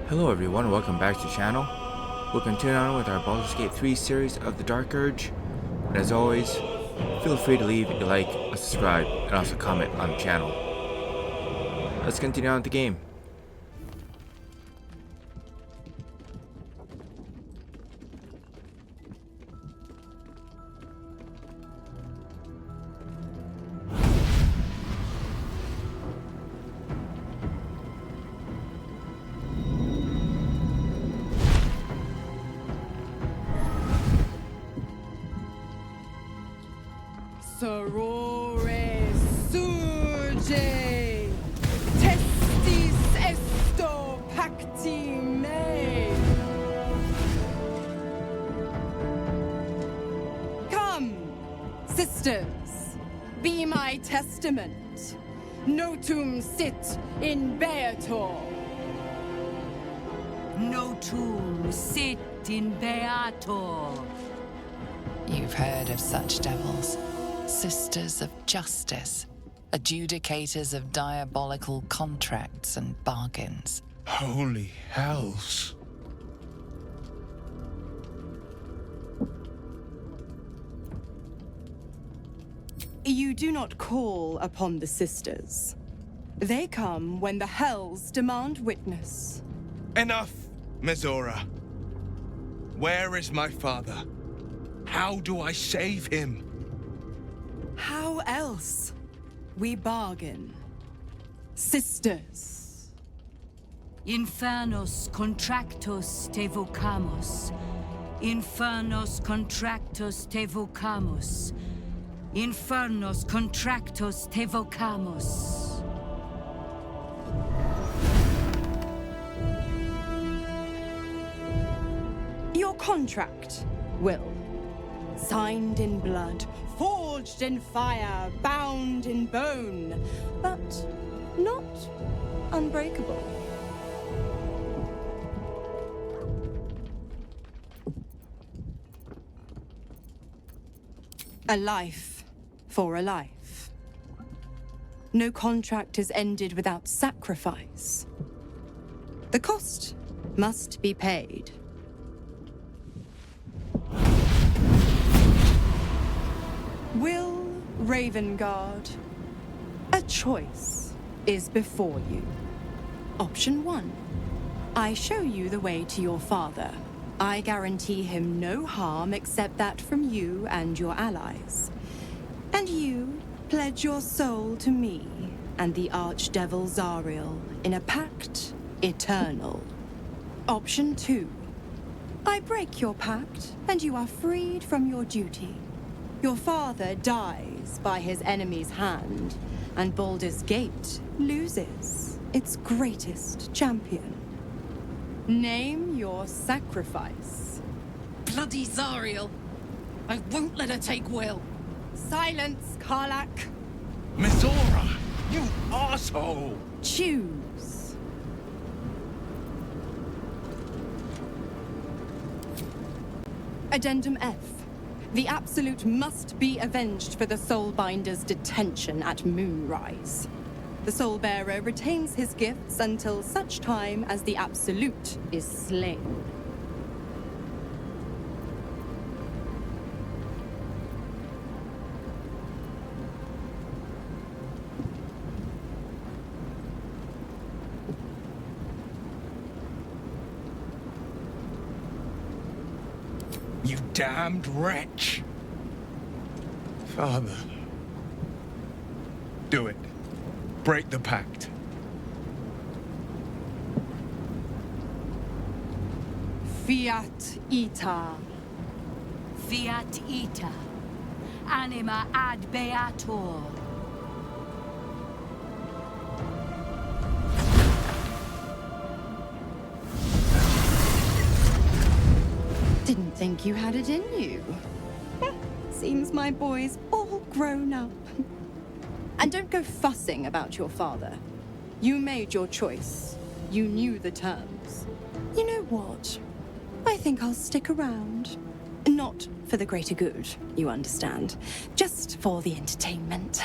Hello everyone, welcome back to the channel. We'll continue on with our Baldur's Gate 3 series of the Dark Urge. And as always, feel free to leave a like, a subscribe, and also comment on the channel. Let's continue on with the game. Sorore surge, testis esto pacti me. Come, sisters, be my testament. Notum sit in beator. Notum sit in beator. You've heard of such devils. Sisters of justice. Adjudicators of diabolical contracts and bargains. Holy hells. You do not call upon the sisters. They come when the hells demand witness. Enough, Mizora. Where is my father? How do I save him? How else? We bargain. Sisters. Infernos contractos te vocamus. Infernos contractos te vocamus. Infernos contractos te vocamus. Your contract, Will. Signed in blood, forged in fire, bound in bone, but not unbreakable. A life for a life. No contract is ended without sacrifice. The cost must be paid. Will Ravengard, a choice is before you. Option 1. I show you the way to your father. I guarantee him no harm except that from you and your allies. And you pledge your soul to me and the Archdevil Zariel in a pact eternal. Option 2. I break your pact and you are freed from your duty. Your father dies by his enemy's hand, and Baldur's Gate loses its greatest champion. Name your sacrifice. Bloody Zariel! I won't let her take Will. Silence, Karlak. Mizora, you arsehole! Choose. Addendum F. The Absolute must be avenged for the Soulbinder's detention at Moonrise. The Soulbearer retains his gifts until such time as the Absolute is slain. You damned wretch! Father. Do it. Break the pact. Fiat Ita. Fiat ita. Anima ad beator. Didn't think you had it in you. Seems my boy's all grown up. And don't go fussing about your father. You made your choice. You knew the terms. You know what? I think I'll stick around. Not for the greater good, you understand. Just for the entertainment.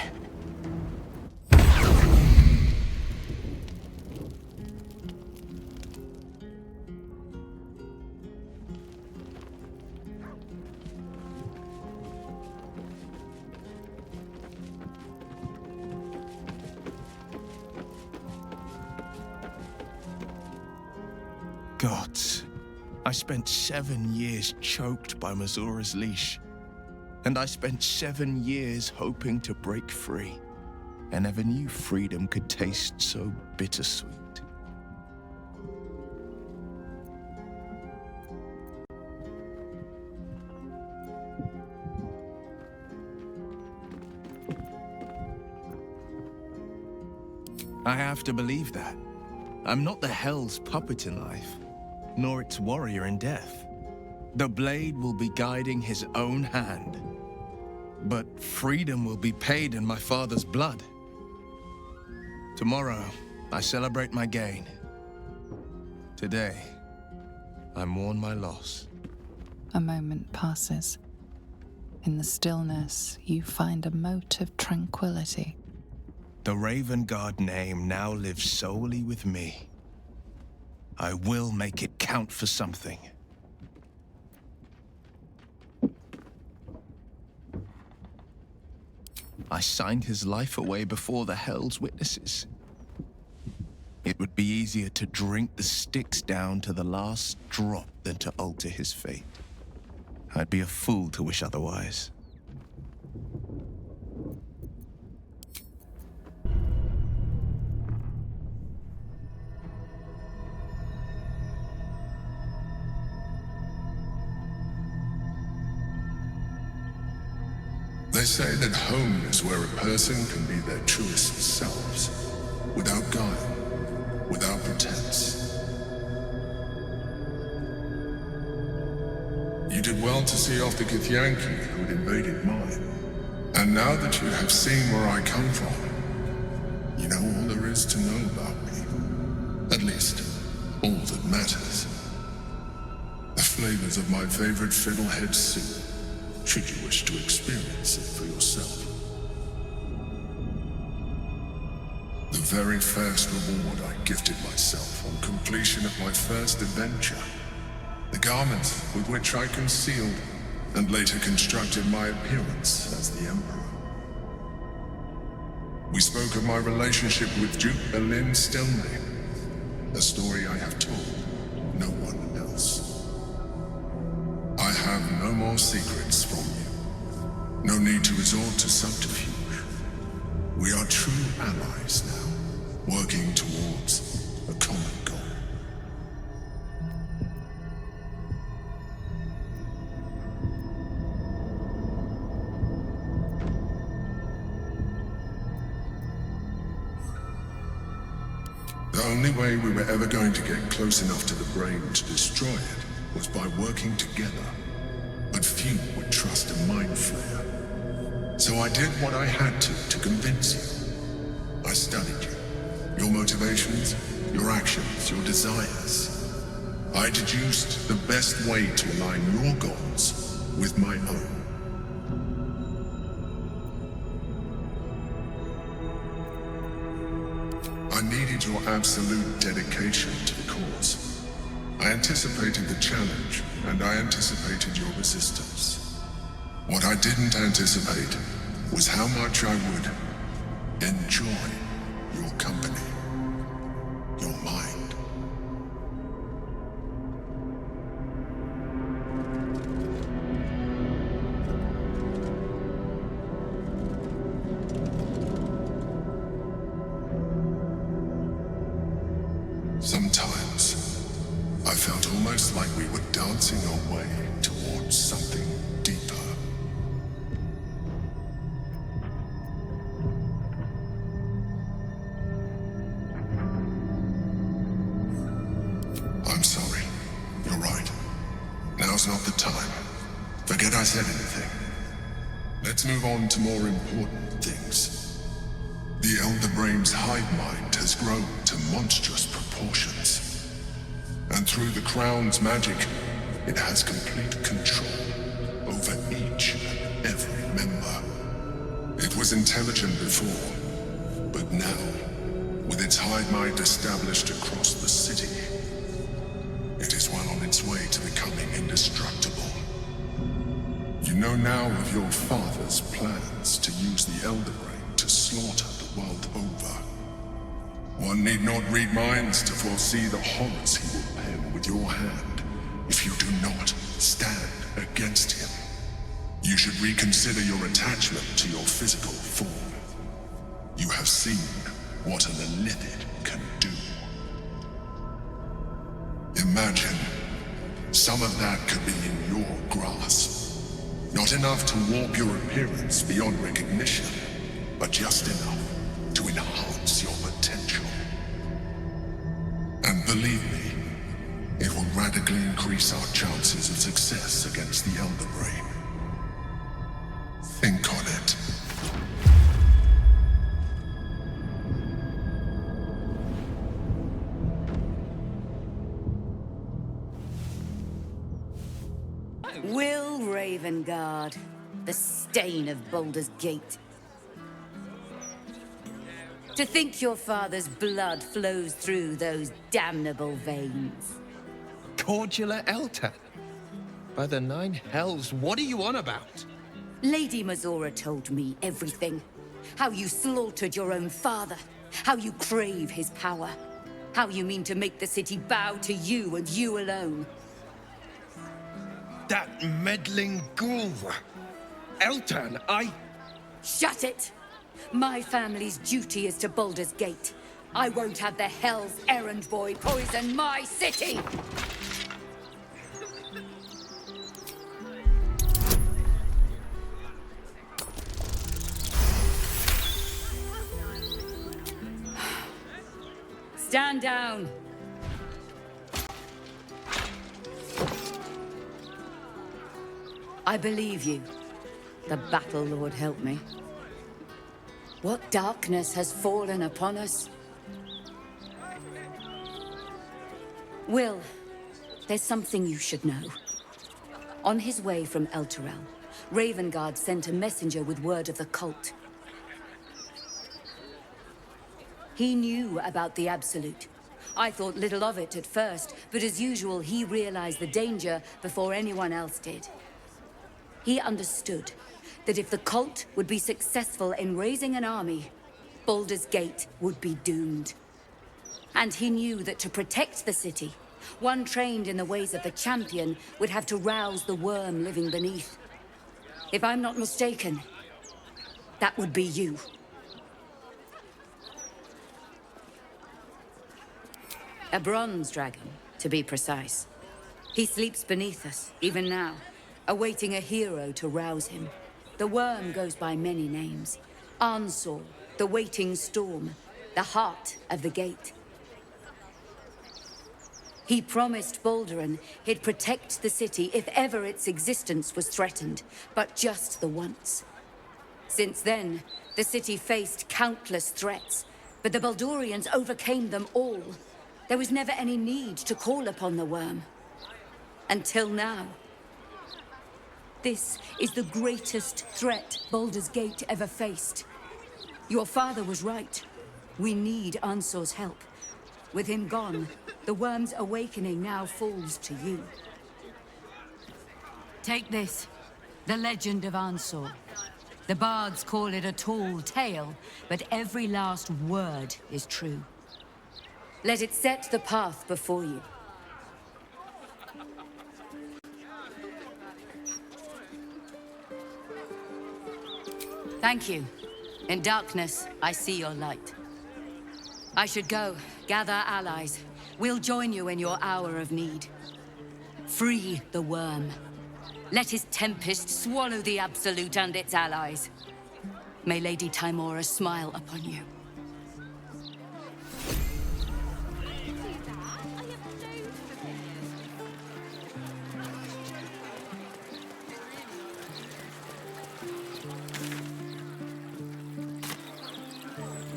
Gods, I spent 7 years choked by Mazora's leash. And I spent 7 years hoping to break free. I never knew freedom could taste so bittersweet. I have to believe that. I'm not the Hell's puppet in life, nor its warrior in death. The blade will be guiding his own hand. But freedom will be paid in my father's blood. Tomorrow, I celebrate my gain. Today, I mourn my loss. A moment passes. In the stillness, you find a mote of tranquility. The Raven Guard name now lives solely with me. I will make it count for something. I signed his life away before the Hell's witnesses. It would be easier to drink the Styx down to the last drop than to alter his fate. I'd be a fool to wish otherwise. They say that home is where a person can be their truest selves, without guile, without pretense. You did well to see off the Githyanki who had invaded mine. And now that you have seen where I come from, you know all there is to know about me. At least, all that matters. The flavors of my favorite fiddlehead soup, should you wish to experience it for yourself. The very first reward I gifted myself on completion of my first adventure. The garments with which I concealed and later constructed my appearance as the Emperor. We spoke of my relationship with Duke Berlin Stelmane, a story I have told no one else. I have no more secrets from you. No need to resort to subterfuge. We are true allies now, working towards a common goal. The only way we were ever going to get close enough to the brain to destroy it was by working together. But few would trust a mind flayer. So I did what I had to convince you. I studied you. Your motivations, your actions, your desires. I deduced the best way to align your goals with my own. I needed your absolute dedication to the cause. I anticipated the challenge, and I anticipated your resistance. What I didn't anticipate was how much I would enjoy your company, your mind. Sometimes, I felt almost like we were dancing our way towards something deeper. I'm sorry. You're right. Now's not the time. Forget I said anything. Let's move on to more important things. The Elder Brain's hive mind has grown to monstrous proportions. And through the Crown's magic, it has complete control over each and every member. It was intelligent before, but now, with its hive mind established across the city, it is well on its way to becoming indestructible. You know now of your father's plans to use the Elder Brain to slaughter the world over. One need not read minds to foresee the horrors he will pen with your hand if you do not stand against him. You should reconsider your attachment to your physical form. You have seen what an illithid can do. Imagine some of that could be in your grasp. Not enough to warp your appearance beyond recognition, but just enough to enhance your potential. And believe me, it will radically increase our chances of success against the Elder Brain. Think on it. Will Ravengard, the stain of Baldur's Gate. To think your father's blood flows through those damnable veins. Cordular Eltan? By the nine hells, what are you on about? Lady Mazora told me everything. How you slaughtered your own father. How you crave his power. How you mean to make the city bow to you and you alone. That meddling ghoul! Eltan, Shut it! My family's duty is to Baldur's Gate. I won't have the Hell's errand boy poison my city! Stand down! I believe you. The Battle Lord help me. What darkness has fallen upon us? Will, there's something you should know. On his way from Elturel, Ravengard sent a messenger with word of the cult. He knew about the Absolute. I thought little of it at first, but as usual, he realized the danger before anyone else did. He understood that if the cult would be successful in raising an army, Baldur's Gate would be doomed. And he knew that to protect the city, one trained in the ways of the champion would have to rouse the worm living beneath. If I'm not mistaken, that would be you. A bronze dragon, to be precise. He sleeps beneath us, even now, awaiting a hero to rouse him. The worm goes by many names. Ansor, the waiting storm, the heart of the gate. He promised Baldurin he'd protect the city if ever its existence was threatened, but just the once. Since then, the city faced countless threats, but the Baldurians overcame them all. There was never any need to call upon the worm. Until now. This is the greatest threat Baldur's Gate ever faced. Your father was right. We need Ansor's help. With him gone, the worm's awakening now falls to you. Take this. The legend of Ansor. The bards call it a tall tale, but every last word is true. Let it set the path before you. Thank you. In darkness, I see your light. I should go, gather allies. We'll join you in your hour of need. Free the worm. Let his tempest swallow the Absolute and its allies. May Lady Tymora smile upon you.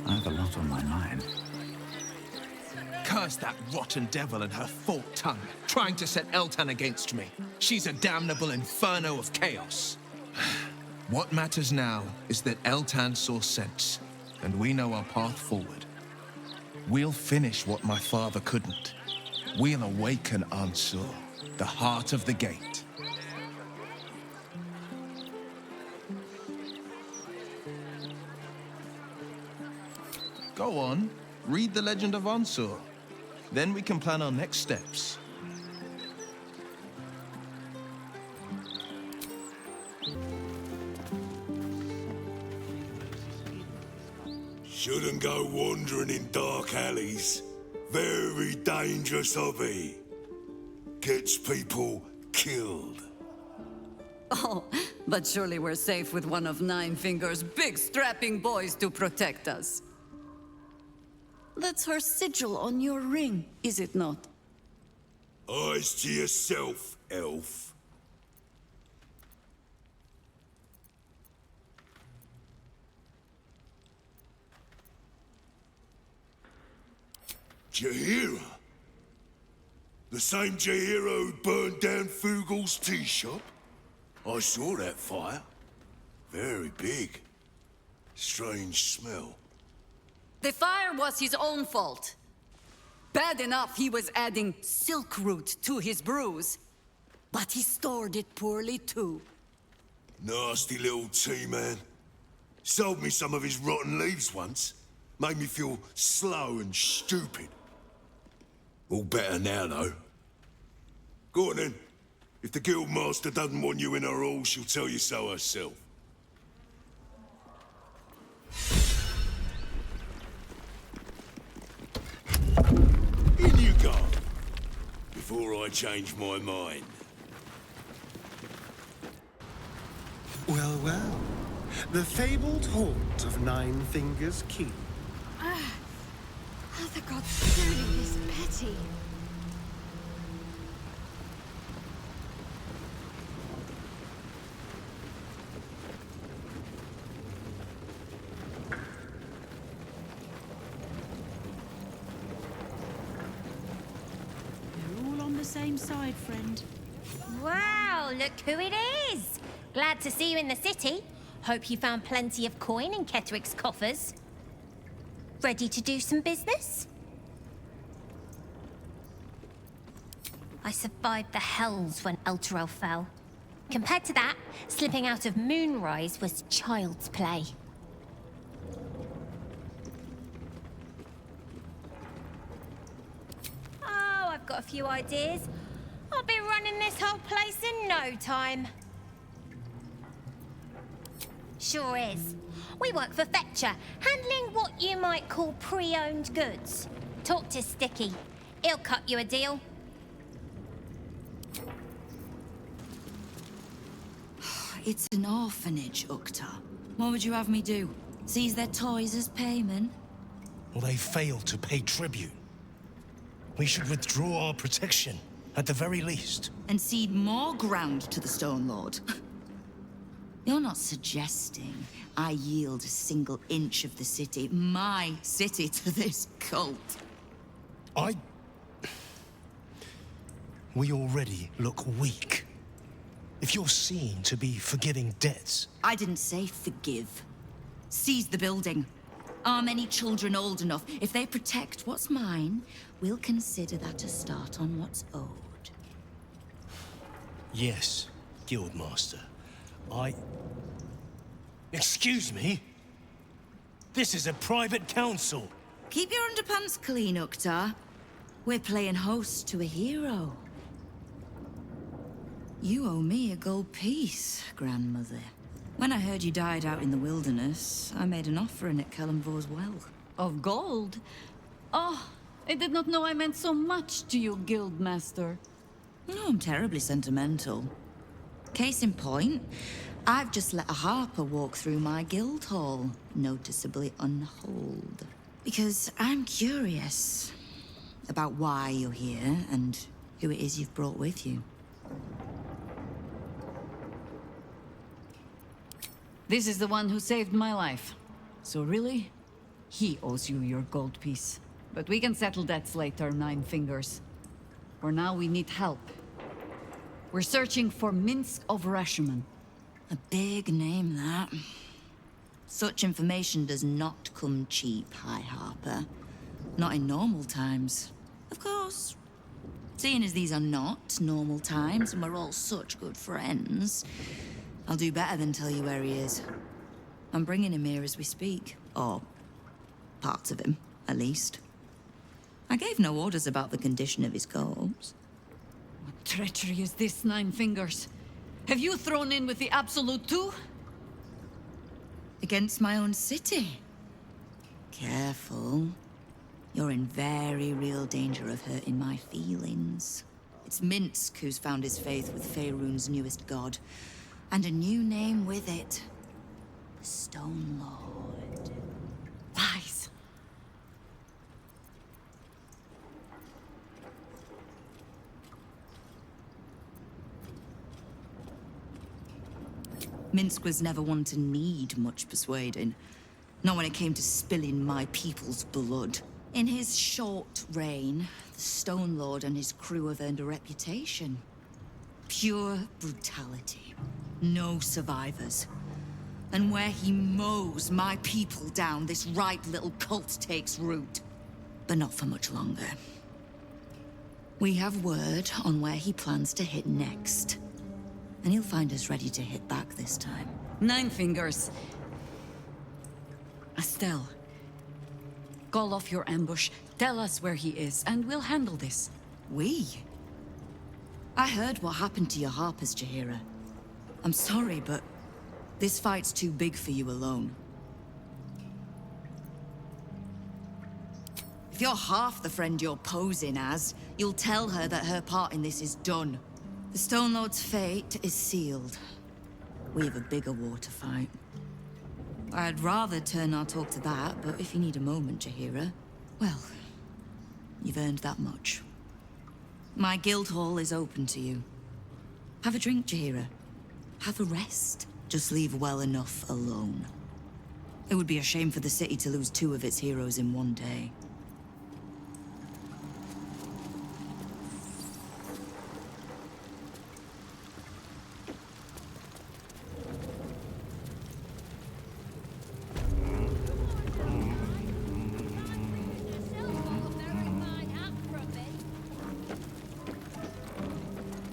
I have a lot on my mind. Curse that rotten devil and her forked tongue, trying to set Eltan against me. She's a damnable inferno of chaos. What matters now is that Eltan saw sense, and we know our path forward. We'll finish what my father couldn't. We'll awaken Ansur, the heart of the gate. Go on, read the legend of Ansur. Then we can plan our next steps. Shouldn't go wandering in dark alleys. Very dangerous hobby. Gets people killed. Oh, but surely we're safe with one of Nine Fingers' big strapping boys to protect us. That's her sigil on your ring, is it not? Eyes to yourself, elf. Jaheria? The same Jaheria who burned down Fugel's tea shop? I saw that fire. Very big. Strange smell. The fire was his own fault. Bad enough he was adding silk root to his brews. But he stored it poorly too. Nasty little tea man. Sold me some of his rotten leaves once. Made me feel slow and stupid. All better now, though. Go on then. If the guildmaster doesn't want you in her hall, she'll tell you so herself. In you go. Before I change my mind. Well, well. The fabled haunt of Nine Fingers Keep. How the gods truly this petty? They're all on the same side, friend. Wow, look who it is! Glad to see you in the city. Hope you found plenty of coin in Ketheric's coffers. Ready to do some business? I survived the hells when Elturel fell. Compared to that, slipping out of Moonrise was child's play. Oh, I've got a few ideas. I'll be running this whole place in no time. Sure is. We work for Fetcher, handling what you might call pre-owned goods. Talk to Sticky. He'll cut you a deal. It's an orphanage, Ukta. What would you have me do? Seize their toys as payment? Well, they failed to pay tribute. We should withdraw our protection, at the very least. And cede more ground to the Stone Lord? You're not suggesting I yield a single inch of the city, my city, to this cult? We already look weak. If you're seen to be forgiving debts... I didn't say forgive. Seize the building. Are many children old enough? If they protect what's mine, we'll consider that a start on what's owed. Yes, Guildmaster. Excuse me? This is a private council. Keep your underpants clean, Ukta. We're playing host to a hero. You owe me a gold piece, grandmother. When I heard you died out in the wilderness, I made an offering at Kellenvor's well. Of gold? Oh, I did not know I meant so much to you, Guildmaster. No, I'm terribly sentimental. Case in point, I've just let a harper walk through my guild hall, noticeably unholed. Because I'm curious about why you're here and who it is you've brought with you. This is the one who saved my life. So really, he owes you your gold piece. But we can settle debts later, Nine Fingers. For now, we need help. We're searching for Minsc of Rashemen. A big name, that. Such information does not come cheap, High Harper. Not in normal times. Of course. Seeing as these are not normal times and we're all such good friends, I'll do better than tell you where he is. I'm bringing him here as we speak. Or parts of him, at least. I gave no orders about the condition of his corpse. What treachery is this, Nine Fingers? Have you thrown in with the Absolute too? Against my own city. Careful. You're in very real danger of hurting my feelings. It's Minsc who's found his faith with Faerun's newest god. And a new name with it. The Stone Lord. Lies. Minsc was never one to need much persuading. Not when it came to spilling my people's blood. In his short reign, the Stone Lord and his crew have earned a reputation. Pure brutality. No survivors. And where he mows my people down, this ripe little cult takes root. But not for much longer. We have word on where he plans to hit next. And he'll find us ready to hit back this time. Nine Fingers. Estelle. Call off your ambush, tell us where he is, and we'll handle this. We? I heard what happened to your harpers, Jaheria. I'm sorry, but this fight's too big for you alone. If you're half the friend you're posing as, you'll tell her that her part in this is done. The Stone Lord's fate is sealed. We have a bigger war to fight. I'd rather turn our talk to that, but if you need a moment, Jaheria, well, you've earned that much. My guild hall is open to you. Have a drink, Jaheria. Have a rest. Just leave well enough alone. It would be a shame for the city to lose 2 of its heroes in one day.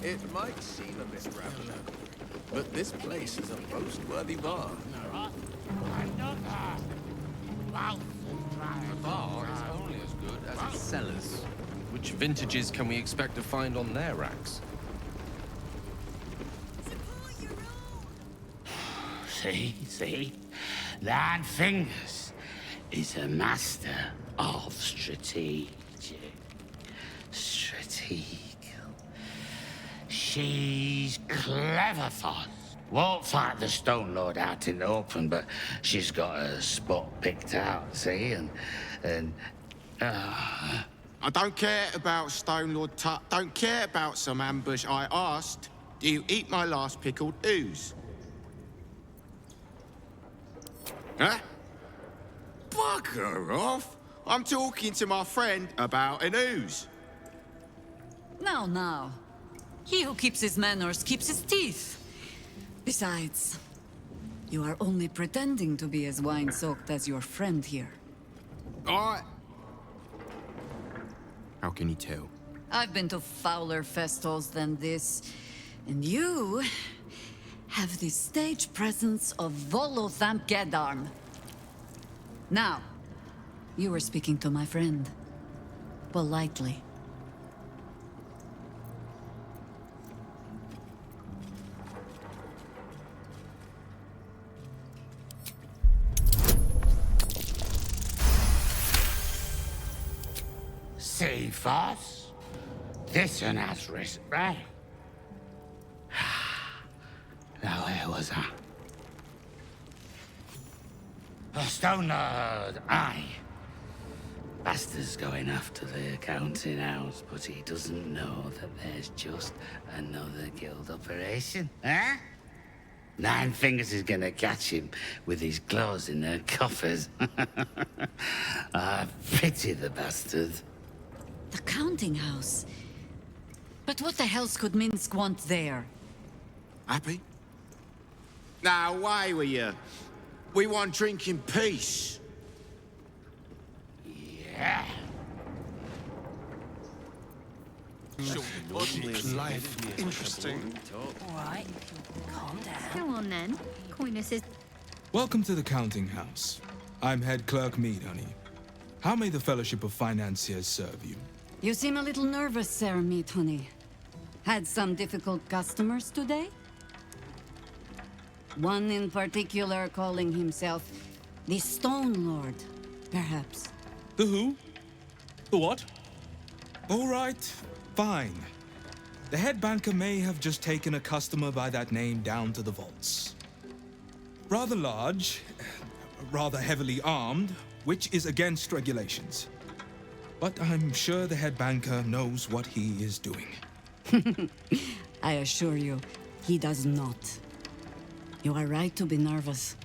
It might seem a bit rambling, but this place is a most-worthy bar. The bar is only as good as its cellars. Which vintages can we expect to find on their racks? See? Nine Fingers is a master of strategic. She's clever, Foss. Won't fight the Stone Lord out in the open, but she's got a spot picked out, see? I don't care about Stone Lord Tut. Don't care about some ambush. I asked, do you eat my last pickled ooze? Huh? Bugger off! I'm talking to my friend about an ooze. Now. He who keeps his manners keeps his teeth. Besides, you are only pretending to be as wine-soaked as your friend here. How can you tell? I've been to fouler festivals than this, and you have the stage presence of Volothamp Gedarm. Now, you were speaking to my friend. Politely. See, Foss? This one has risk, right? Now, where was I? The Stone Lord, aye. Bastard's going after the accounting house, but he doesn't know that there's just another guild operation, eh? Nine Fingers is gonna catch him with his claws in their coffers. I pity the bastard. The counting house? But what the hells could Minsc want there? Happy? Now, away with you. We want drink in peace. Yeah. Life interesting. All right, calm down. Go on then. Coyness is... Welcome to the counting house. I'm head clerk Mead, honey. How may the Fellowship of Financiers serve you? You seem a little nervous, Sir Meat Honey. Had some difficult customers today? One in particular calling himself the Stone Lord, perhaps. The who? The what? All right, fine. The head banker may have just taken a customer by that name down to the vaults. Rather large, rather heavily armed, which is against regulations. But I'm sure the head banker knows what he is doing. I assure you, he does not. You are right to be nervous.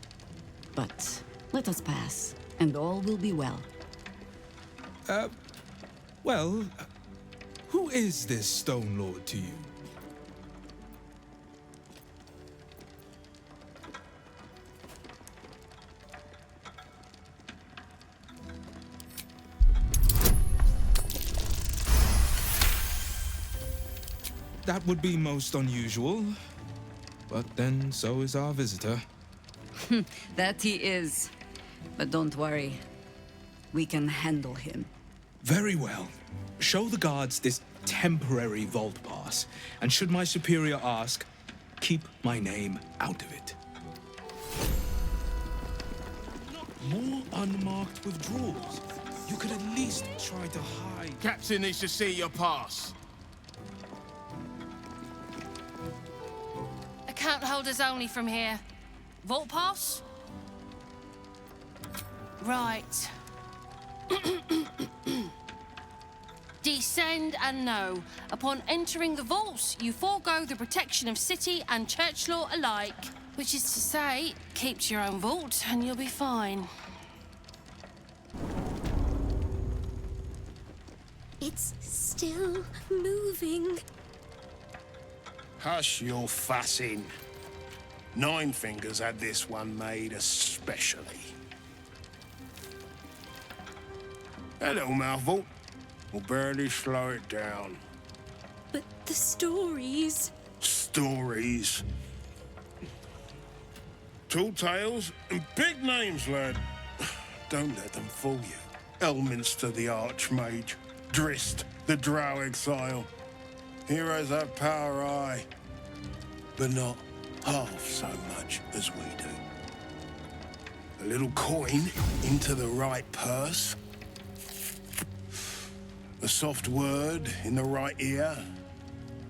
But let us pass, and all will be well. Well, who is this Stone Lord to you? That would be most unusual. But then so is our visitor. That he is. But don't worry. We can handle him. Very well. Show the guards this temporary vault pass, and should my superior ask, keep my name out of it. More unmarked withdrawals. You could at least try to hide. Captain needs to see your pass. Account holders only from here. Vault pass? Right. Descend and know. Upon entering the vaults, you forego the protection of city and church law alike. Which is to say, keep to your own vault and you'll be fine. It's still moving. Hush your fussing. Nine Fingers had this one made especially. That little mouthful will barely slow it down. But the stories... Stories. Tall tales and big names, lad. Don't let them fool you. Elminster the Archmage, Drist the Drow Exile. Heroes have power, aye, but not half so much as we do. A little coin into the right purse, a soft word in the right ear.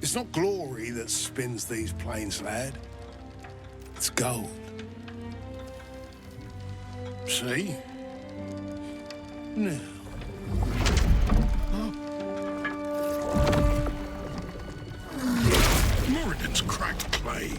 It's not glory that spins these plains, lad. It's gold. See? Now. Moradin's cracked clay.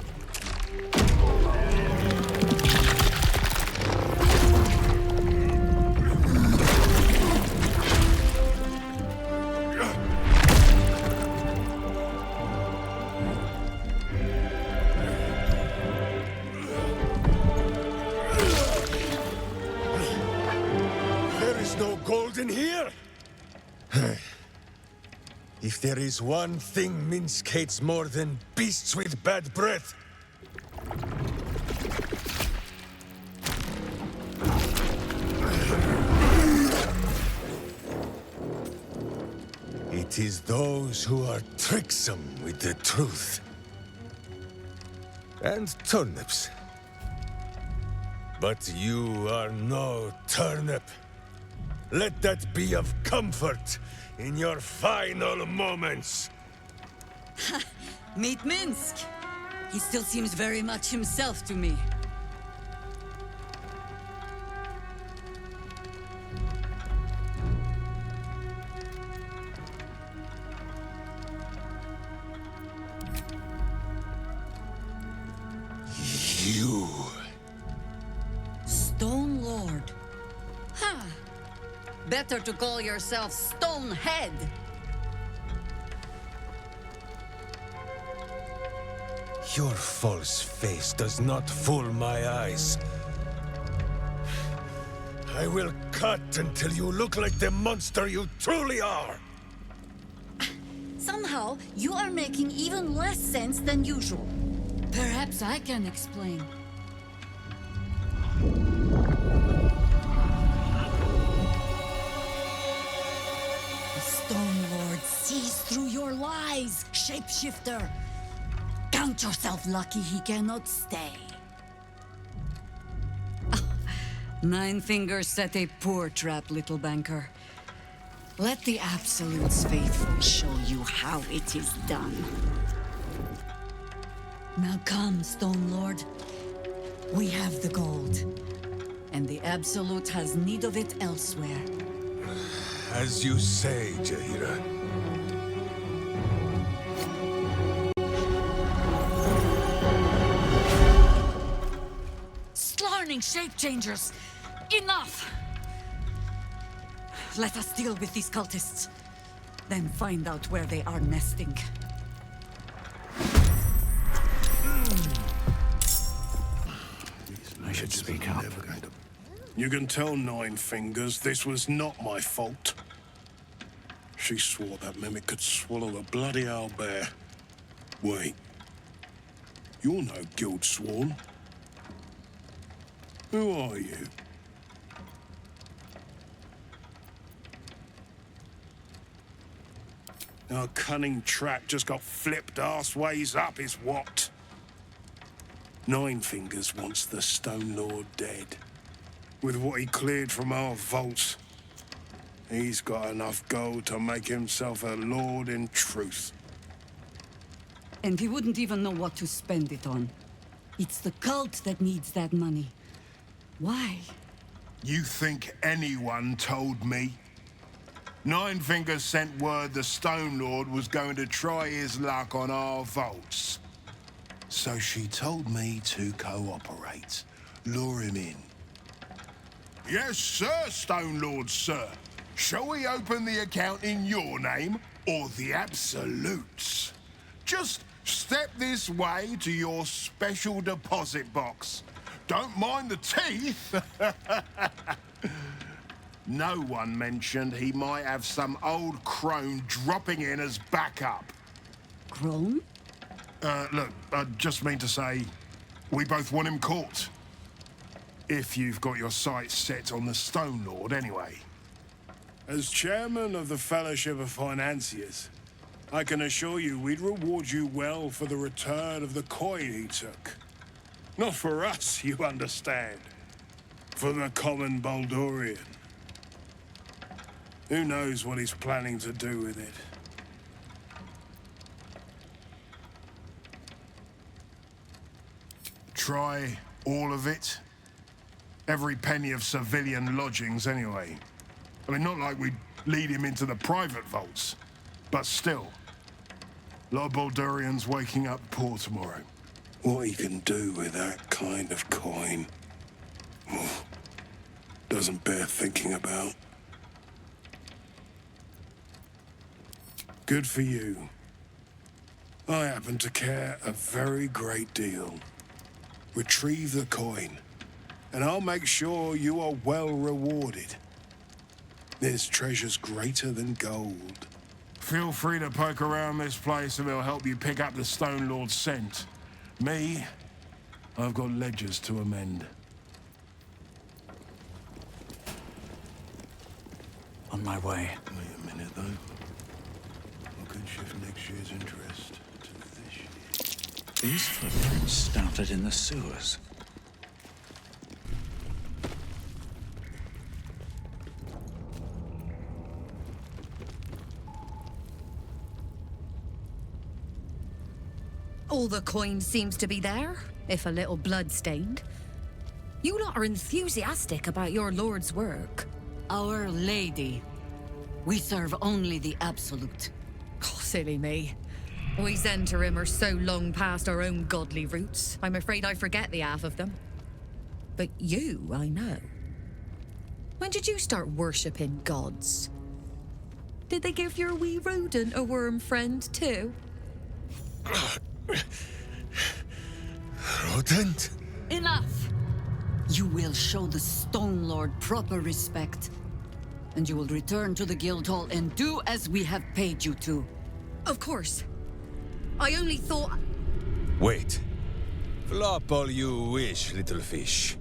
There is no gold in here. If there is one thing Minsc hates more than beasts with bad breath, it is those who are tricksome with the truth. And turnips. But you are no turnip. Let that be of comfort in your final moments. Meet Minsc. He still seems very much himself to me. You. Stone Lord. Huh. Better to call yourself Stonehead. Your false face does not fool my eyes. I will cut until you look like the monster you truly are. Somehow, you are making even less sense than usual. Perhaps I can explain. sees through your lies, shapeshifter. Count yourself lucky he cannot stay. Nine Fingers set a poor trap, little banker. Let the Absolute's faithful show you how it is done. Now come, Stone Lord. We have the gold, and the Absolute has need of it elsewhere. As you say, Jaheria. Slarning shape-changers! Enough! Let us deal with these cultists, then find out where they are nesting. I should speak up. You can tell Nine Fingers this was not my fault. She swore that mimic could swallow the bloody owlbear. Wait. You're no guild sworn. Who are you? Our cunning trap just got flipped arseways up is what? Nine Fingers wants the Stone Lord dead. With what he cleared from our vaults, he's got enough gold to make himself a lord in truth. And he wouldn't even know what to spend it on. It's the cult that needs that money. Why? You think anyone told me? Nine Fingers sent word the Stone Lord was going to try his luck on our vaults. So she told me to cooperate, lure him in. Yes, sir, Stone Lord, sir. Shall we open the account in your name or the Absolute's? Just step this way to your special deposit box. Don't mind the teeth. No one mentioned he might have some old crone dropping in as backup. Crone? Look, I just mean to say, we both want him caught. If you've got your sights set on the Stone Lord, anyway. As chairman of the Fellowship of Financiers, I can assure you we'd reward you well for the return of the coin he took. Not for us, you understand. For the common Baldurian. Who knows what he's planning to do with it? Try all of it? Every penny of civilian lodgings, anyway. I mean, not like we'd lead him into the private vaults, but still. A lot of Baldurians waking up poor tomorrow. What he can do with that kind of coin doesn't bear thinking about. Good for you. I happen to care a very great deal. Retrieve the coin, and I'll make sure you are well rewarded. This treasure's greater than gold. Feel free to poke around this place and it'll help you pick up the Stone Lord's scent. Me, I've got ledgers to amend. On my way. Wait a minute, though. I could shift next year's interest to this year. These footprints started in the sewers. All the coin seems to be there, if a little blood-stained. You lot are enthusiastic about your lord's work. Our Lady. We serve only the Absolute. Oh, silly me. We Zentarim are so long past our own godly roots, I'm afraid I forget the half of them. But you, I know. When did you start worshipping gods? Did they give your wee rodent a worm friend, too? Rodent? Enough! You will show the Stone Lord proper respect, and you will return to the Guildhall and do as we have paid you to. Of course. I only thought... Wait. Flop all you wish, little fish.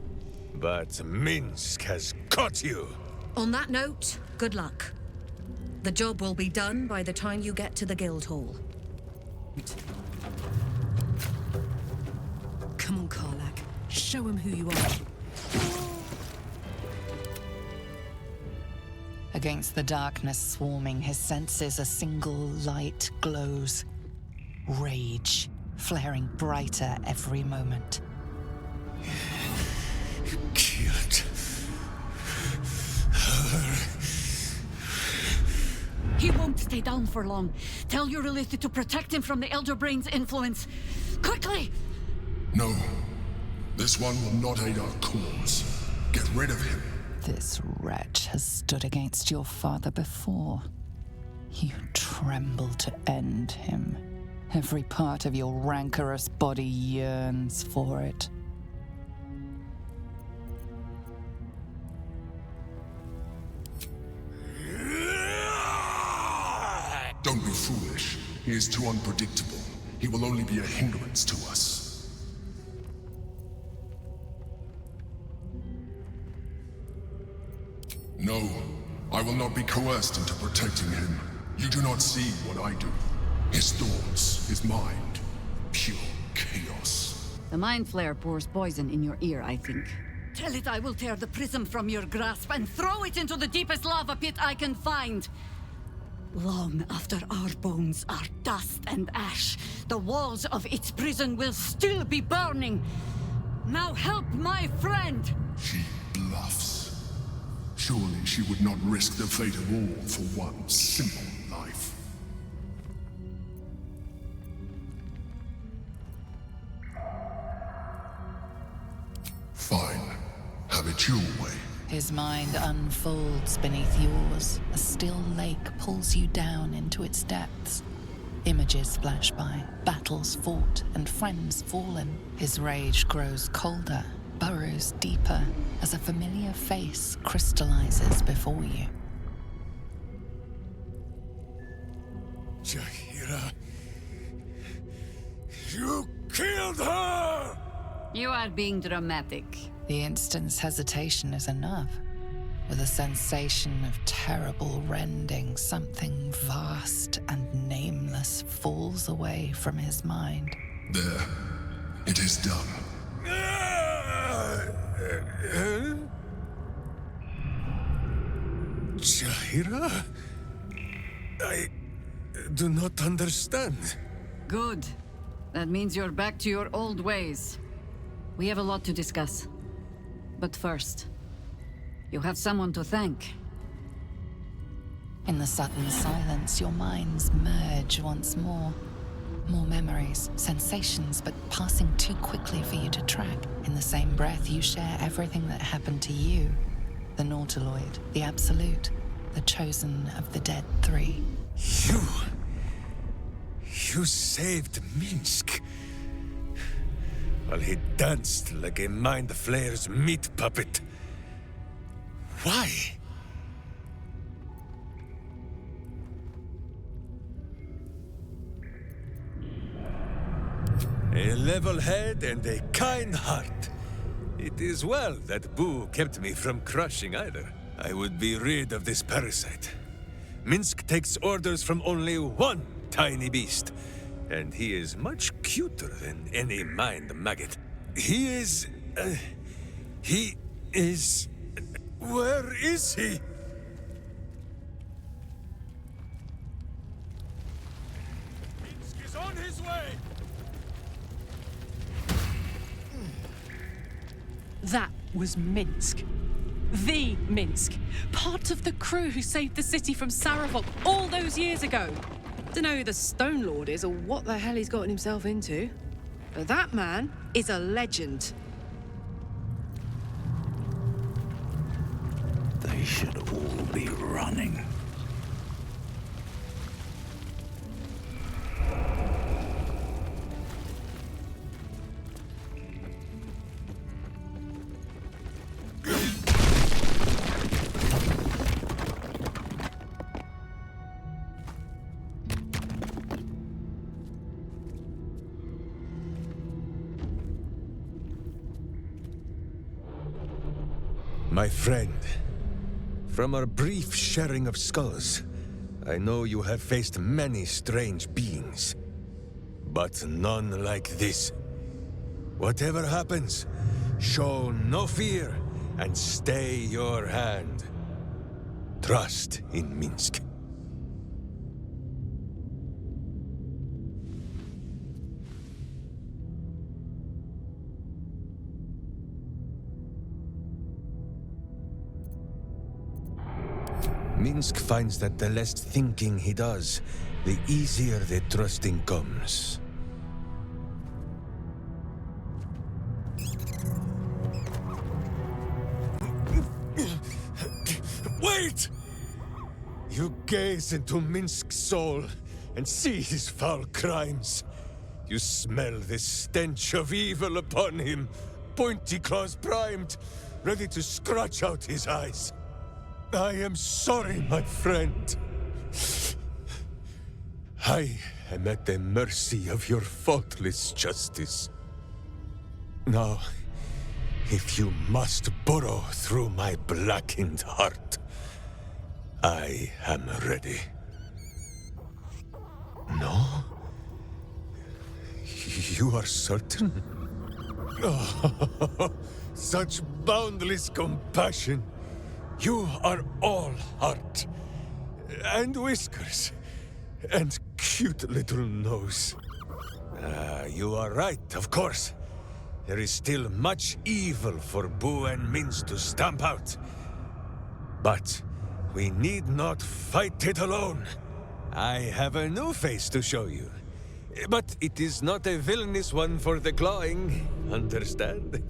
But Minsc has caught you. On that note, good luck. The job will be done by the time you get to the guild hall. Come on, Karlak. Show him who you are. Against the darkness swarming his senses, a single light glows. Rage, flaring brighter every moment. Killed her. He won't stay down for long. Tell your Elith to protect him from the Elder Brain's influence. Quickly! No. This one will not aid our cause. Get rid of him. This wretch has stood against your father before. You tremble to end him. Every part of your rancorous body yearns for it. Don't be foolish. He is too unpredictable. He will only be a hindrance to us. No, I will not be coerced into protecting him. You do not see what I do. His thoughts, his mind, pure chaos. The Mind Flare pours poison in your ear, I think. Tell it I will tear the prism from your grasp and throw it into the deepest lava pit I can find. Long after our bones are dust and ash, the walls of its prison will still be burning. Now help my friend! She bluffs. Surely she would not risk the fate of all for one simple life. Fine. Have it your way. His mind unfolds beneath yours. A still lake pulls you down into its depths. Images flash by, battles fought, and friends fallen. His rage grows colder, burrows deeper, as a familiar face crystallizes before you. Jaheria, you killed her! You are being dramatic. The instant's hesitation is enough. With a sensation of terrible rending, something vast and nameless falls away from his mind. There. It is done. Jaheria? I do not understand. Good. That means you're back to your old ways. We have a lot to discuss. But first, you have someone to thank. In the sudden silence, your minds merge once more. More memories, sensations, but passing too quickly for you to track. In the same breath, you share everything that happened to you. The Nautiloid, the Absolute, the chosen of the dead three. You saved Minsc. While he danced like a Mind Flayer's meat puppet. Why? A level head and a kind heart. It is well that Boo kept me from crushing either. I would be rid of this parasite. Minsc takes orders from only one tiny beast, and he is much cuter than any mind maggot. He is... Where is he? Minsc is on his way! That was Minsc. The Minsc. Part of the crew who saved the city from Sarevok all those years ago. Don't know who the Stone Lord is or what the hell he's gotten himself into. But that man is a legend. They should all be running. My friend, from our brief sharing of skulls, I know you have faced many strange beings, but none like this. Whatever happens, show no fear and stay your hand. Trust in Minsc. Minsc finds that the less thinking he does, the easier the trusting comes. Wait! You gaze into Minsc's soul and see his foul crimes. You smell the stench of evil upon him, pointy claws primed, ready to scratch out his eyes. I am sorry, my friend. I am at the mercy of your faultless justice. Now, if you must burrow through my blackened heart, I am ready. No? You are certain? Oh, such boundless compassion. You are all heart, and whiskers, and cute little nose. You are right, of course. There is still much evil for Boo and Minsc to stamp out. But we need not fight it alone. I have a new face to show you. But it is not a villainous one for the clawing, understand?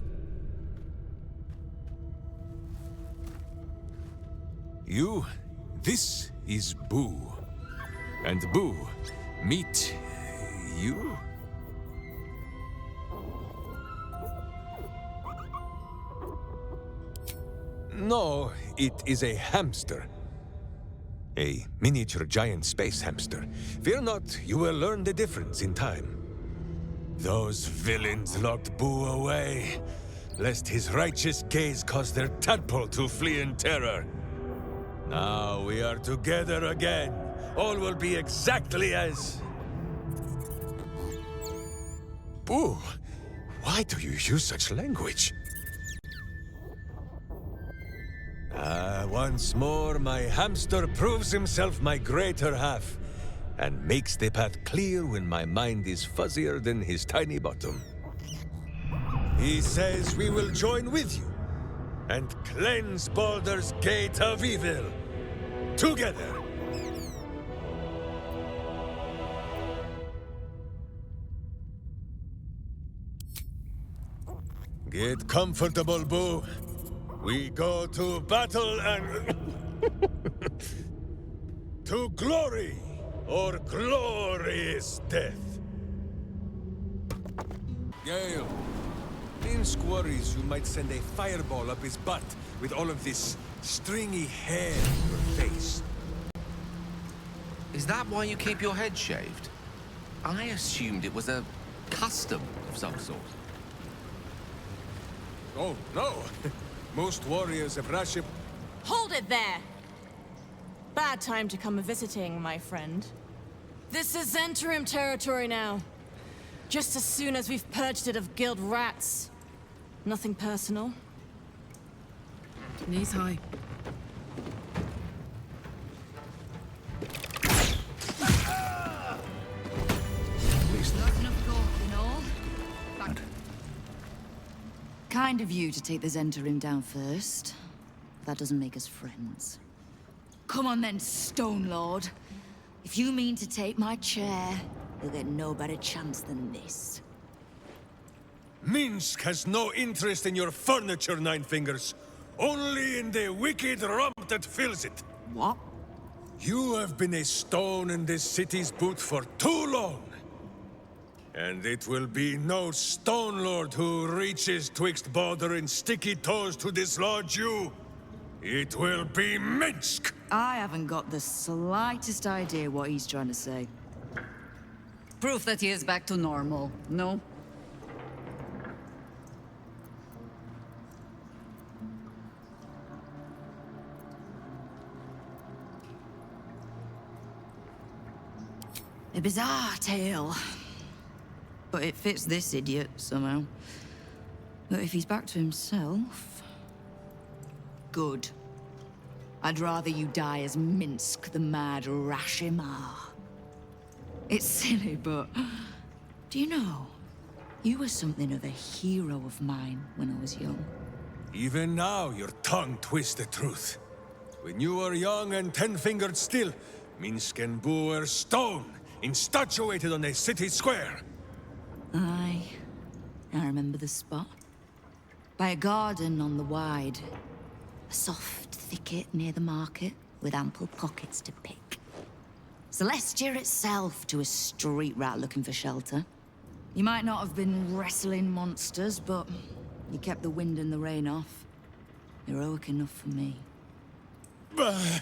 This is Boo. And Boo, meet you? No, it is a hamster. A miniature giant space hamster. Fear not, you will learn the difference in time. Those villains locked Boo away, lest his righteous gaze cause their tadpole to flee in terror. Now we are together again. All will be exactly as... Boo, why do you use such language? Once more, my hamster proves himself my greater half, and makes the path clear when my mind is fuzzier than his tiny bottom. He says we will join with you, and cleanse Baldur's gate of evil. Together! Get comfortable, Boo. We go to battle and... to glory, or glorious death. Gale, Minsc worries you might send a fireball up his butt with all of this stringy hair in your face. Is that why you keep your head shaved? I assumed it was a custom of some sort. Oh, no. Most warriors of Rashemen... Hold it there! Bad time to come visiting, my friend. This is Zhentarim territory now. Just as soon as we've purged it of guild rats. Nothing personal. Knees high. Not enough talking, all. Kind of you to take the Zhentarim down first. That doesn't make us friends. Come on then, Stone Lord. If you mean to take my chair, you'll get no better chance than this. Minsc has no interest in your furniture, Nine Fingers. Only in the wicked rump that fills it. What? You have been a stone in this city's boot for too long. And it will be no Stone Lord who reaches twixt Baldur and sticky toes to dislodge you. It will be Minsc! I haven't got the slightest idea what he's trying to say. Proof that he is back to normal, no? bizarre tale. But it fits this idiot somehow. But if he's back to himself... Good. I'd rather you die as Minsc the Mad Rashemen. It's silly, but... Do you know? You were something of a hero of mine when I was young. Even now, your tongue twists the truth. When you were young and 10-fingered still, Minsc and Boo were stone, instatuated on the city square. Aye. I remember the spot. By a garden on the Wide. A soft thicket near the market, with ample pockets to pick. Celestia itself to a street rat looking for shelter. You might not have been wrestling monsters, but you kept the wind and the rain off. Heroic enough for me. Bah!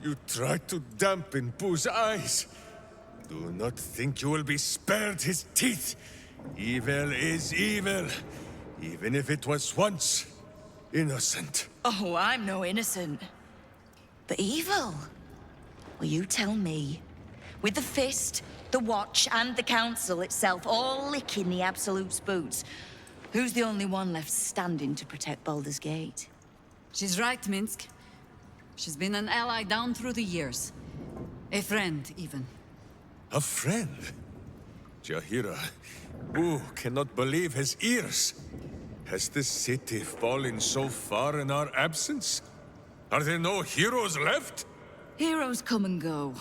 You tried to dampen Boo's eyes. Do not think you will be spared his teeth. Evil is evil, even if it was once innocent. Oh, I'm no innocent. But evil? Well, you tell me. With the Fist, the Watch, and the Council itself all licking the Absolute's boots, who's the only one left standing to protect Baldur's Gate? She's right, Minsc. She's been an ally down through the years. A friend, even. A friend? Jaheria, Boo cannot believe his ears. Has the city fallen so far in our absence? Are there no heroes left? Heroes come and go.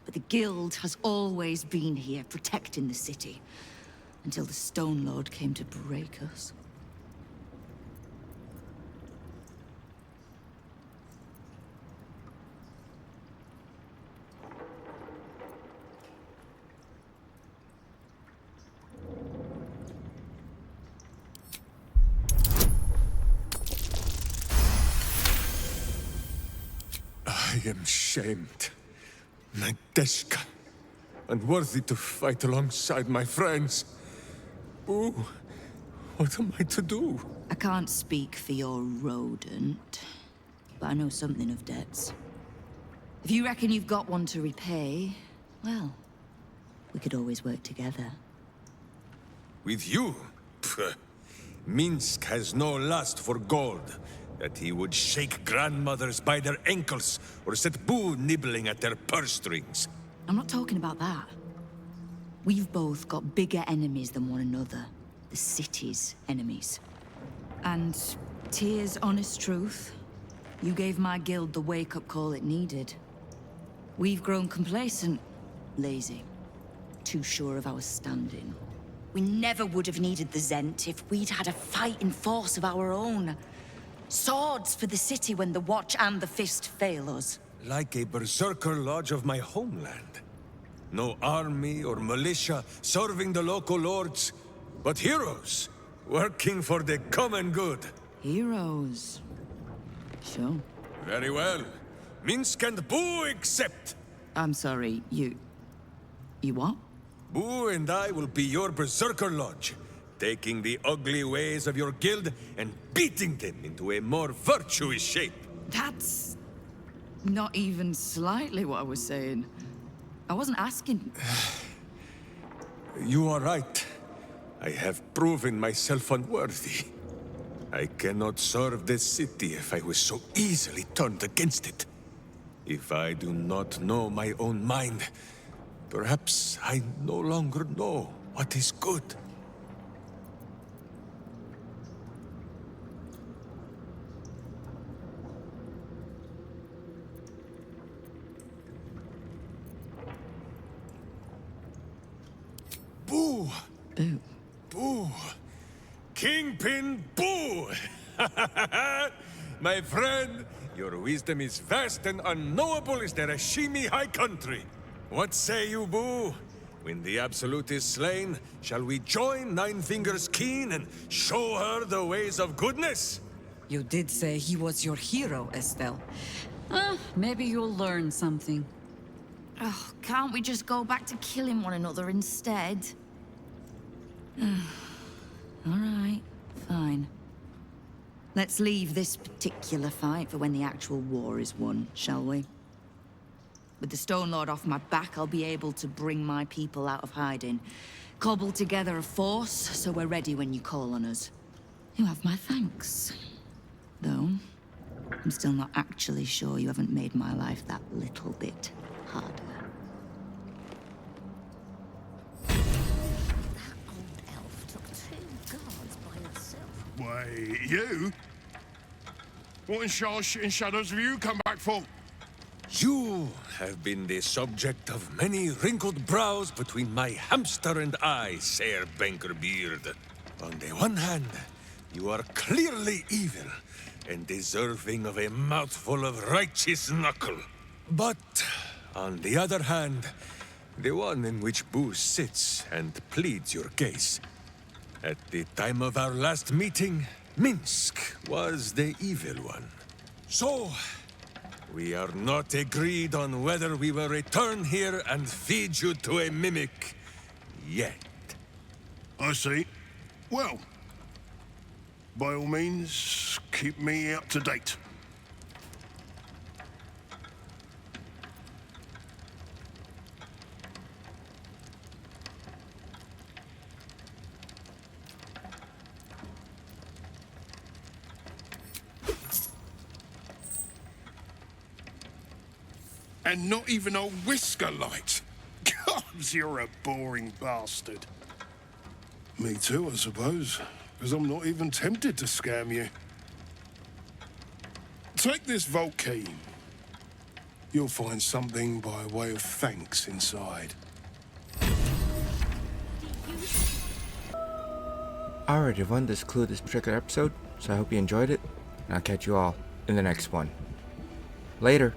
But the Guild has always been here, protecting the city. Until the Stone Lord came to break us. I am shamed. Nadeshka. Unworthy to fight alongside my friends. Boo, what am I to do? I can't speak for your rodent, but I know something of debts. If you reckon you've got one to repay, well, we could always work together. With you? Pfft. Minsc has no lust for gold. That he would shake grandmothers by their ankles, or set Boo nibbling at their purse strings. I'm not talking about that. We've both got bigger enemies than one another. The city's enemies. And, Tyr's honest truth, you gave my guild the wake-up call it needed. We've grown complacent, lazy, too sure of our standing. We never would have needed the Zent if we'd had a fighting force of our own. Swords for the city when the Watch and the Fist fail us. Like a berserker lodge of my homeland. No army or militia serving the local lords, but heroes working for the common good. Heroes. Sure. Very well. Minsc and Boo accept. I'm sorry, you what? Boo and I will be your berserker lodge, taking the ugly ways of your guild and beating them into a more virtuous shape. That's not even slightly what I was saying. I wasn't asking. You are right. I have proven myself unworthy. I cannot serve this city if I was so easily turned against it. If I do not know my own mind, perhaps I no longer know what is good. Boo! Boo. Boo! Kingpin Boo! My friend, your wisdom is vast and unknowable as the Rashemen High Country. What say you, Boo? When the Absolute is slain, shall we join Nine Fingers Keen and show her the ways of goodness? You did say he was your hero, Estelle. Maybe you'll learn something. Oh, can't we just go back to killing one another instead? All right, fine. Let's leave this particular fight for when the actual war is won, shall we? With the Stone Lord off my back, I'll be able to bring my people out of hiding. Cobble together a force, so we're ready when you call on us. You have my thanks. Though, I'm still not actually sure you haven't made my life that little bit harder. Wait, you? What in shitting shadows have you come back for? You have been the subject of many wrinkled brows between my hamster and I, Sir Bankerbeard. On the one hand, you are clearly evil and deserving of a mouthful of righteous knuckle. But, on the other hand, the one in which Boo sits and pleads your case. At the time of our last meeting, Minsc was the evil one. So, we are not agreed on whether we will return here and feed you to a mimic yet. I see. Well, by all means, keep me up to date. And not even a whisker light. God, you're a boring bastard. Me too, I suppose, because I'm not even tempted to scam you. Take this vault key. You'll find something by way of thanks inside. Alright everyone, this concludes this particular episode, so I hope you enjoyed it, and I'll catch you all in the next one. Later!